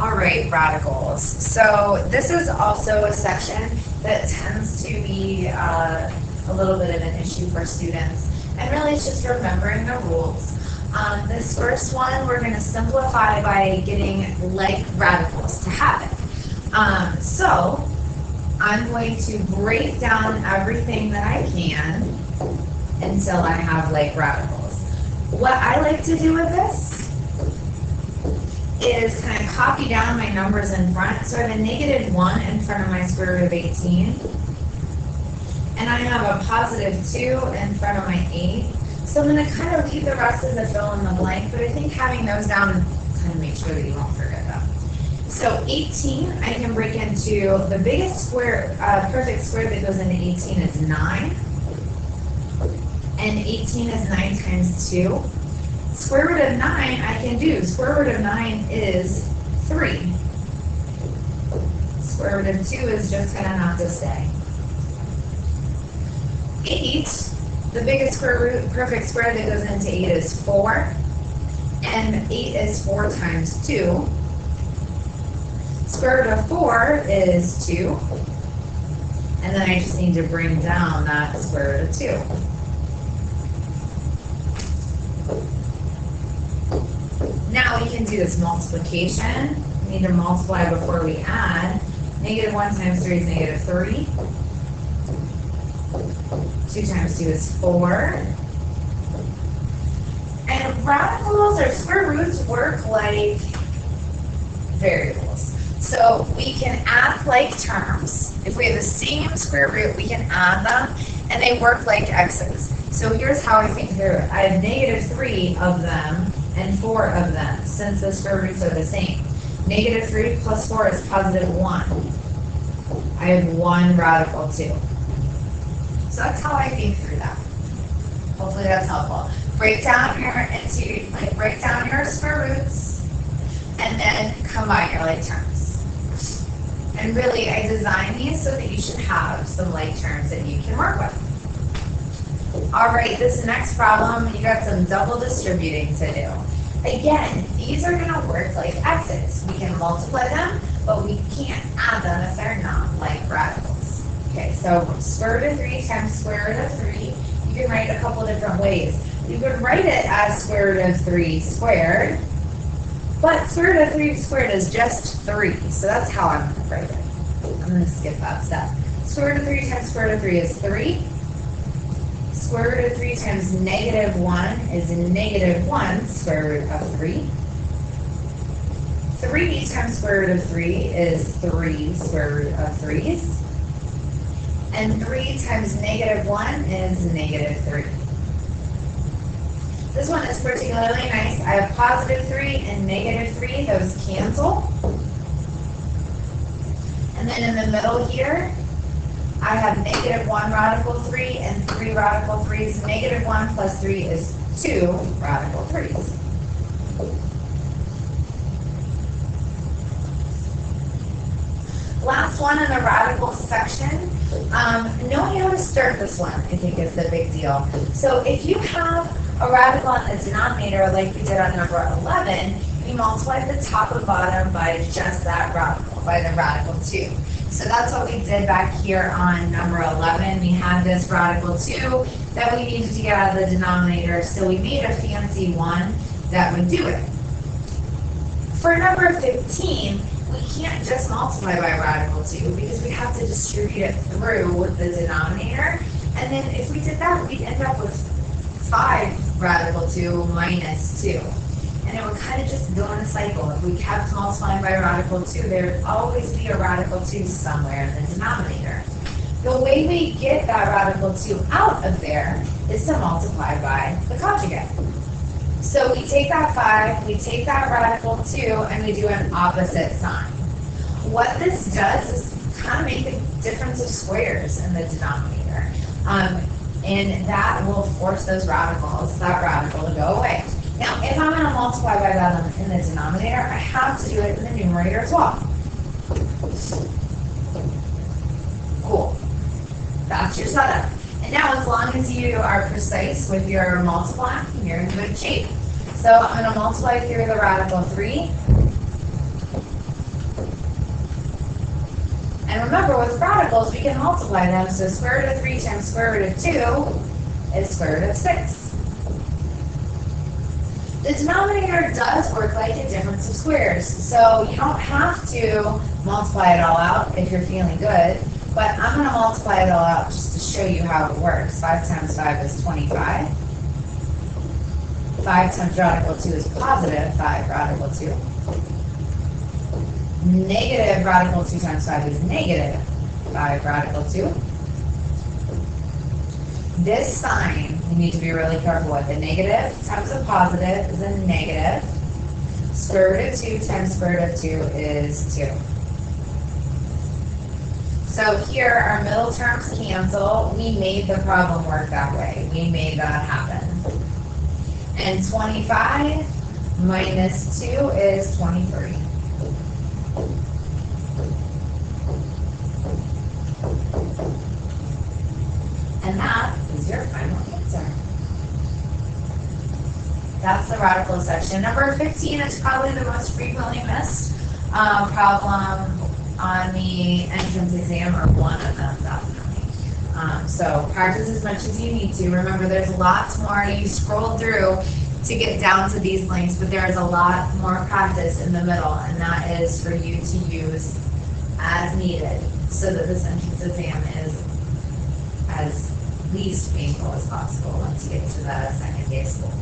All right, radicals. So this is also a section that tends to be a little bit of an issue for students. And really it's just remembering the rules. This first one, we're going to simplify by getting like radicals to happen. So I'm going to break down everything that I can until I have like radicals. What I like to do with this is kind of copy down my numbers in front. So I have a -1 in front of my square root of 18. And I have a +2 in front of my 8. So I'm going to kind of leave the rest of the fill in the blank, but I think having those down kind of make sure that you won't forget them. So 18, I can break into the biggest square, perfect square that goes into 18 is 9. And 18 is 9 times 2. Square root of 9, I can do. Square root of 9 is 3. Square root of 2 is just going to have to stay. 8, the biggest square root, perfect square that goes into 8 is 4. And 8 is 4 times 2. Square root of 4 is 2. And then I just need to bring down that square root of 2. Now we can do this multiplication. We need to multiply before we add. -1 times 3 is -3. 2 times 2 is 4. And radicals or square roots work like variables. So we can add like terms. If we have the same square root, we can add them, and they work like x's. So here's how I think through it. I have -3 of them and 4 of them, since the square roots are the same. -3 plus 4 is +1. I have 1 radical 2. So that's how I think through that. Hopefully that's helpful. Break down your square roots, and then combine your like terms. And really, I designed these so that you should have some like terms that you can work with. All right, this next problem, you got some double distributing to do. Again, these are going to work like x's. We can multiply them, but we can't add them if they're not like radicals. Okay, so square root of 3 times square root of 3, you can write a couple different ways. You could write it as square root of 3 squared, but square root of 3 squared is just 3, so that's how I'm going to write it. I'm going to skip that step. Square root of 3 times square root of 3 is 3. Square root of 3 times -1 is -1 square root of 3. 3 times square root of 3 is 3 square root of 3's. And 3 times -1 is -3. This one is particularly nice. I have +3 and -3. Those cancel. And then in the middle here, I have -1 radical 3 and 3 radical 3's. -1 plus 3 is 2 radical 3's. Last one in the radical section. Knowing how to start this one, I think, is the big deal. So if you have a radical on the denominator, like we did on number 11, we multiply the top and bottom by just that radical, by the radical 2. So that's what we did back here on number 11. We had this radical 2 that we needed to get out of the denominator, so we made a fancy one that would do it. For number 15, we can't just multiply by radical 2 because we have to distribute it through with the denominator. And then if we did that, we'd end up with 5 radical 2 minus 2. And it would kind of just go in a cycle. If we kept multiplying by radical 2, there would always be a radical 2 somewhere in the denominator. The way we get that radical 2 out of there is to multiply by the conjugate. So we take that 5, we take that radical 2, and we do an opposite sign. What this does is kind of make the difference of squares in the denominator. And that will force those radicals, that radical, to go away. Now, if I'm going to multiply by that in the denominator, I have to do it in the numerator as well. Cool. That's your setup. And now, as long as you are precise with your multiplying, you're in good shape. So I'm going to multiply through the radical 3. And remember, with radicals, we can multiply them. So square root of 3 times square root of 2 is square root of 6. The denominator does work like a difference of squares. So you don't have to multiply it all out if you're feeling good. But I'm going to multiply it all out just to show you how it works. 5 times 5 is 25. 5 times radical 2 is positive 5 radical 2. Negative radical 2 times 5 is negative 5 radical 2. This sign, you need to be really careful with. The negative times a positive is a negative. Square root of 2 times square root of 2 is 2. So here, our middle terms cancel. We made the problem work that way. We made that happen. And 25 minus 2 is 23. And that is your final answer. That's the radical section. Number 15 is probably the most frequently missed problem on the entrance exam, or one of them, definitely. So practice as much as you need to. Remember, there's lots more. You scroll through to get down to these links, but there is a lot more practice in the middle, and that is for you to use as needed so that this entrance exam is as least painful as possible once you get to the second day of school.